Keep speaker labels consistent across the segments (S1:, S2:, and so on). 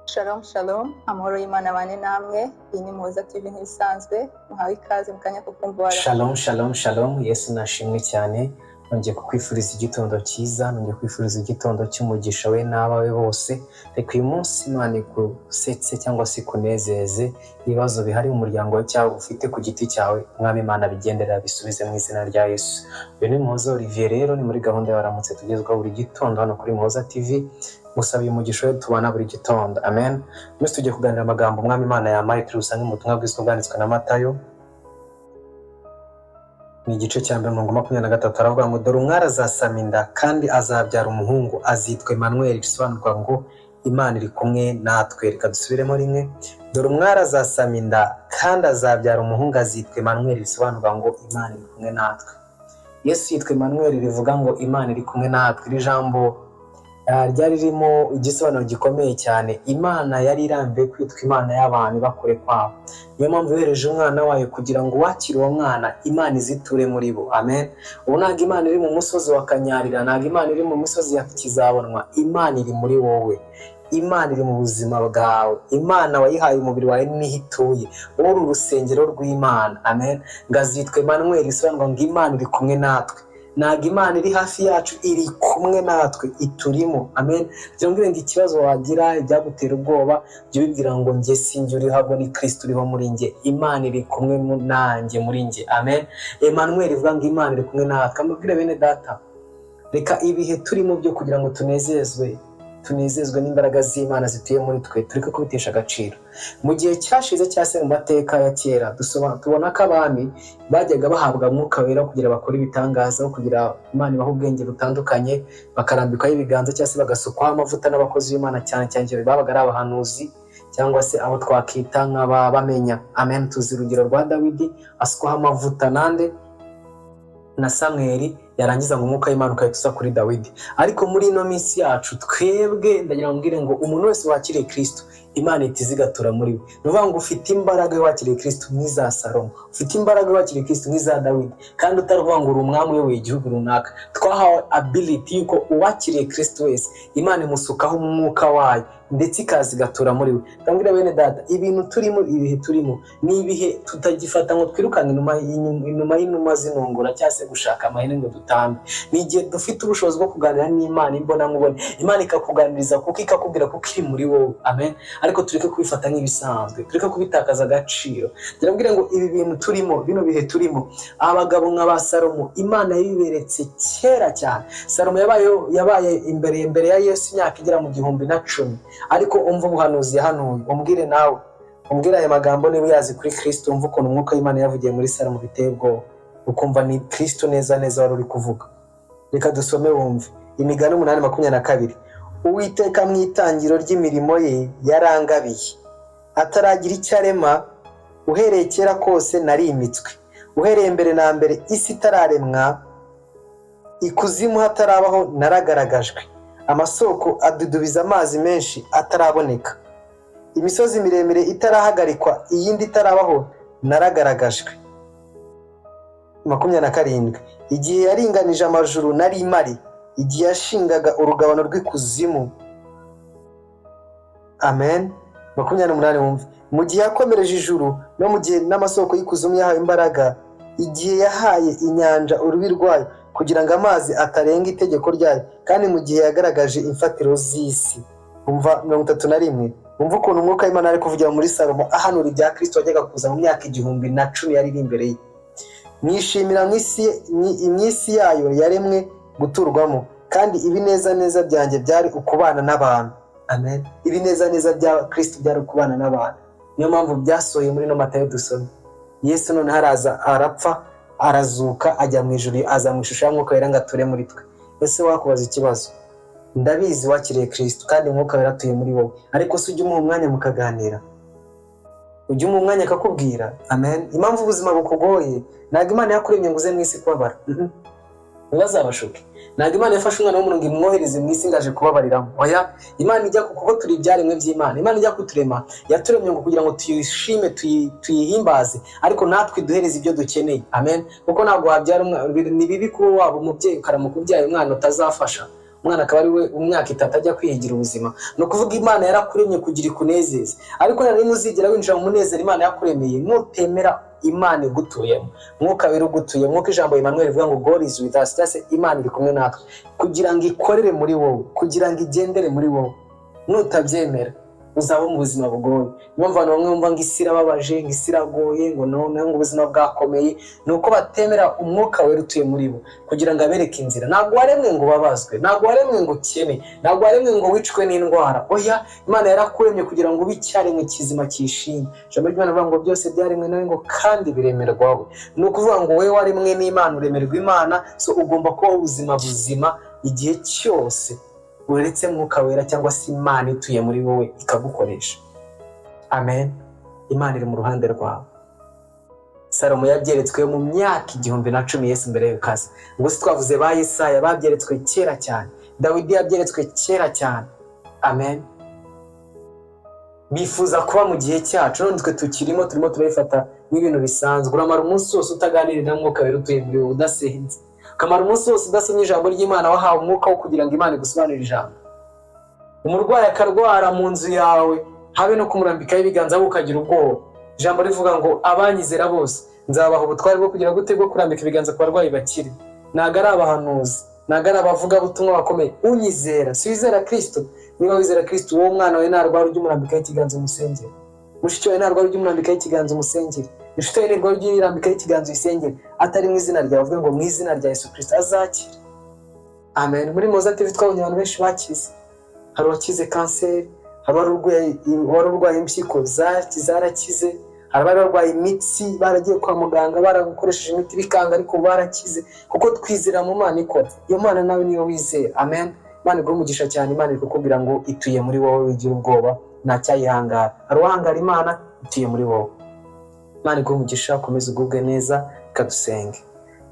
S1: Shalom shalom, amahoro y'Imana bane namwe. Iyi ni Muhoza TV nk'ibisanzwe, muhawe ikaze mu kanya ko kumva.
S2: Shalom shalom shalom, Yesu nashimwe cyane. Nongeye kukwifuriza igitondo cyiza, nongeye kwifuriza igitondo cy'umugisha we n'abawe bose. Reka uyu munsi Imana igusetse cyangwa se ikunezeze, ibibazo bihari mu muryango wawe cyangwa ufite ku giti cyawe, Mwami Imana bigenderera bisubize mu izina rya Yesu. Uyu ni Muhoza Olivier, rero ni muri gahunda y'abaramutse tugezwaho buri gitondo hano kuri Muhoza TV. Musaba umugisha we tubana buri gitondo, amen. Mwese tugiye kuganira amagambo Mwami Imana yamaye turi busange mu butumwa bw'Yesu bwanditswe na Matayo. Ni igice cya 23 aravuga ngo dore umwari azasama inda kandi azabyara umuhungu, azitwa Emmanuel, bisobanurwa ngo Imana iri kumwe natwe. Reka dusubiremo rimwe. Dore umwari azasama inda kandi azabyara umuhungu, azitwa Emmanuel, bisobanurwa ngo Imana iri kumwe natwe. Yesu yitwa Emmanuel, rivuga ngo Imana iri kumwe natwe. Iri jambo ryari ririmo igisobanuro gikomeye cyane. Imana yari irambiwe kwitwa Imana y'abantu bakure kwabo. Niyo mpamvu yohereje umwana wayo kugira ngo wakire uwo mwana Imana iziture muri bo, amen. Ubu ntabwo Imana iri mu musozi wa Kanyarira, ntabwo Imana iri mu misozi ya Kizabonwa. Imana iri muri wowe, Imana iri mu buzima bwawe. Imana wayihaye umubiri wawe niho ituye, wowe uri urusengero rw'Imana, amen. Ngazitwa Emmanuel, bisobanurwa ngo Imana iri kumwe natwe. Ntabwo Imana iri hafi yacu, iri kumwe natwe, iturimo, amen. Byongere ngo ikibazo wagira ibyagutera ubwoba byo bibwira ngo njye sinjye uriho, ahubwo ni Kristo uriho muri njye. Imana iri kumwe nanjye muri njye, amen. Emmanuel ivuga ngo Imana iri kumwe natwe. Amabwire bene data, reka ibihe turimo byo kugira ngo tunezezwe n'imbaraga z'Imana zituye muri twe, tureke kubitesha agaciro. Mu gihe cyashize cyase mu mateka ya kera tubona ko abami bajyaga bahabwa umwuka wera kugira bakore ibitangaza, kugira Imana ibaha ubwenge butandukanye, bakarambikaho ibiganza cyangwa se bagasukwaho amavuta n'abakozi b'Imana, cyane cyane babaga ari abahanuzi cyangwa se abo twakita nk'abamenya, amen. Tuzi urugero rwa Dawidi asukwaho amavuta na Samweli, yarangiza ngo umwuka w'Imana ukahita kuri Dawidi. Ariko muri ino minsi yacu twebwe ndagira ngo mbwire ngo umuntu wese wakiriye Kristo, Imana itizigatura muri we. Nuvuga ngo ufite imbaraga wakiriye Kristo nk'iza Salomo, ufite imbaraga wakiriye Kristo nk'iza Dawidi, kandi utaruvuga ngo uri umwami uyoboye igihugu runaka. Twahawe ability yuko uwakiriye Kristo wese Imana imusukaho umwuka wayo ndetse ikazigatura muri we. Ndambwira bene data, ibintu turimo, ibihe turimo ni ibihe tutagifata ngo twirukane inuma y'inuma zinungura cyangwa se gushaka amahene ngo dutambe. Ni igihe dufite ubushobozi bwo kuganira n'Imana imbona nkubone, Imana ikakuganiriza kuko ikakubwira kuko iri muri wowe, amen. Ariko tureke kubifata nk'ibisanzwe, tureke kubitakaza agaciro. Ndambwira ngo ibi bintu turimo, bino bihe turimo, abagabo nk'aba Salomo Imana yabiberetse kera cyane. Salomo yabaye imbere ya Yesu imyaka igera mu 1010. Ariko umva ubuhanuzi yahanuye, umbwire nawe, umbwire aya magambo niba uyazi kuri Kristo, umva ukuntu umwuka w'Imana yavugiye muri Salomo biteye ubwoba, ukumva ni Kristo neza wari uri kuvuga. Reka dusome wumve. Imigani 8:22. Uwiteka mu itangiro ry'imirimo ye yarangabiye, ataragira icyo arema, uhereye kera kose narimitswe. Uhereye mbere na mbere isi itararemwa, ikuzimu hatarabaho naragaragajwe. Amasoko adudubiza amazi menshi ataraboneka. Imisozi miremire itarahagarikwa, iyindi itarabaho naragaragajwe. 27. Igihe yaringanije amajuru nari imari, igihe yashingaga urugabano rw'ikuzimu, amen. 28. Wumve. Mu gihe yakomereje ijuru no mu gihe n'amasoko y'ikuzimu yahawe imbaraga, igihe yahaye inyanja urubi rwayo kugira ngo amazi atarenga itegeko ryayo, kandi mu gihe yagaragaje imfatiro z'isi. Umva 31. Umva ukuntu umwuka w'Imana ari kuvugira muri Salomo ahanura ibya Kristo wajyaga kuza mu myaka 1010 yari imbere ye. Mwishimira mw'isi yayo yaremwe guturwamo, kandi ibinezaneza byanjye byari ukubana n'abantu, amen. Ibinezaneza bya Kristo byari ukubana n'abantu. Niyo mpamvu byasohoye muri no Matayo dusome. Yesu none haraza, arapfa, arazuka, ajya mu ijuru, aza mu ishusho y'umwuka wera ngo ature muri twe. Ese wakubaza ikibazo? Ndabizi wakiriye Kristo kandi umwuka wera atuye muri wowe, ariko se ujye umuha umwanya mukaganira, ujye umuha umwanya akakubwira, amen. Impamvu ubuzima bukugoye, ntabwo Imana yakuremye ngo uze mu isi kubabara, ntibazabashuke. Ntabwo Imana yafashe umwana w'umuntu ngo imwohereze mu isi ngaje kubabariramo, oya. Imana ijya kuko turi ibyaremwe by'Imana. Imana ijya kuturema, yaturemye ngo kugira ngo tuyishime, tuyihimbaze, ariko natwe duhereze ibyo dukeneye, amen. Kuko ntabwo wabyara umwana, ni bibi kuba waba umubyeyi ukaramuka ubyaye umwana utazafasha, umwana akaba ari we umwaka 3 ajya kwihigira ubuzima. No kuvuga Imana yarakuremye kugira ikunezeze, ariko nari muzigera winjira mu munezero Imana yakuremeye nutemera Imana igutuyemo. Mwuka wera ugutuye, mwuka ijambo Emmanuel rivuga ngo God is with us, cyase Imana iri kumwe natwe kugira ngo ikorere muri wowe, kugira ngo igendere muri wowe. Nutabyemera uzaba mu buzima bugoye. Niyo mvano bamwe bumva ngo isi irababaje, ngo isi iragoye, ngo none ngo ubuzima bwakomeye, nuko batemera umwuka wera utuye muri bo kugira ngo abereke inzira. Ntabwo waremwe ngo babazwe, ntabwo waremwe ngo ukene, ntabwo waremwe ngo wicwe n'indwara. Oya, Imana yarakuremye kugira ngo ube icyaremwe kizima cyishimye. Ijambo ry'Imana rivuga ngo byose byaremwe nawe ngo kandi biremerwawe. Ni ukuvuga ngo wowe waremwe n'Imana, uremerwa Imana, so ugomba kubaho ubuzima buzima igihe cyose uretse mwuka wera cyangwa se Imana ituye muri wowe ikagukoresha. Amen. Imana iri mu ruhande rwawe. Salomo yabyeretswe mu myaka 1010 Yesu mbere y'ukaza. Ubwo se twavuze ba Yesaya babyeretswe kera cyane, Dawidi yabyeretswe kera cyane. Amen. Bifuza kuba mu gihe cyacu, none twe turimo turabifata n'ibintu bisanzwe. Uramara umunsi wose utaganirira na mwuka wera utuye muri wowe udasenze, kamara umunsi wose udasomye ijambo ry'Imana, wahawe umwuka wo kugira ngo Imana igusobanurire ijambo. Umurwayi akarwara mu nzu yawe, habe no kumurambikaho ibiganza ukagira ubwoba. Ijambo rivuga ngo abanyizera bose nzabaha ubutware bwo kugira gute bwo kurambika ibiganza ku barwayi bakire. Ntago ari abahanuzi, ntago ari abavuga butumwa bakomeye. Unyizera, si wizera Kristo. Niba wizera Kristo, wowe mwana wawe narwara ujye umurambikaho ikiganza umusengere. Mushiki wawe narwara ujye umurambikaho ikiganza umusengere. Inshuti yawe narwara ujye umurambikaho ikiganza uyisengere. Atari mu izina ryawe, avuga ngo mu izina rya Yesu Kristo azakira. Amen. Muri Moza TV twabonye abantu benshi bakize. Hari uwakize kanseri, hari urwaye impyiko zarakize, hari abarwaye imitsi baragiye kwa muganga baragukoresheje imiti bikanga, ariko barakize kuko twizera mu Mana ikora. Iyo Mana nawe niyo wizera. Amen. Imana iguhe umugisha cyane. Imana iri kukubwira ngo ituye muri wowe, wigira ubwoba, nta cyayihangara. Hari uwahangara Imana, ituye muri wowe. Imana iguhe umugisha, ukomeze ugubwe neza. Kadusenge.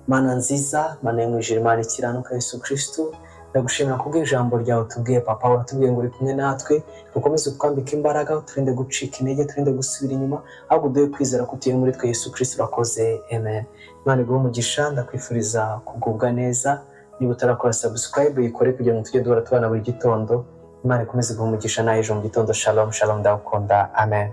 S2: Mana nziza, Mana y'umwijuru, Imana ikiranuka, Yesu Kristo, ndagushimira kubw'ijambo ryawe tubwiye Papa, watubwiye ngo uri kumwe natwe, ukomeze kutwambika imbaraga, uturinde gucika intege, turinde gusubira inyuma, ahubwo uduhe kwizera ko utuye muri twe. Yesu Kristo urakoze. Amen. Imana iguhe umugisha, ndakwifuriza kugubwa neza. Niba utarakora subscribe uyikore kugira ngo tujye duhora tubana buri gitondo. Imana ikomeze guha umugisha, nawe ejo mu gitondo. Shalom, shalom, ndagukunda. Amen.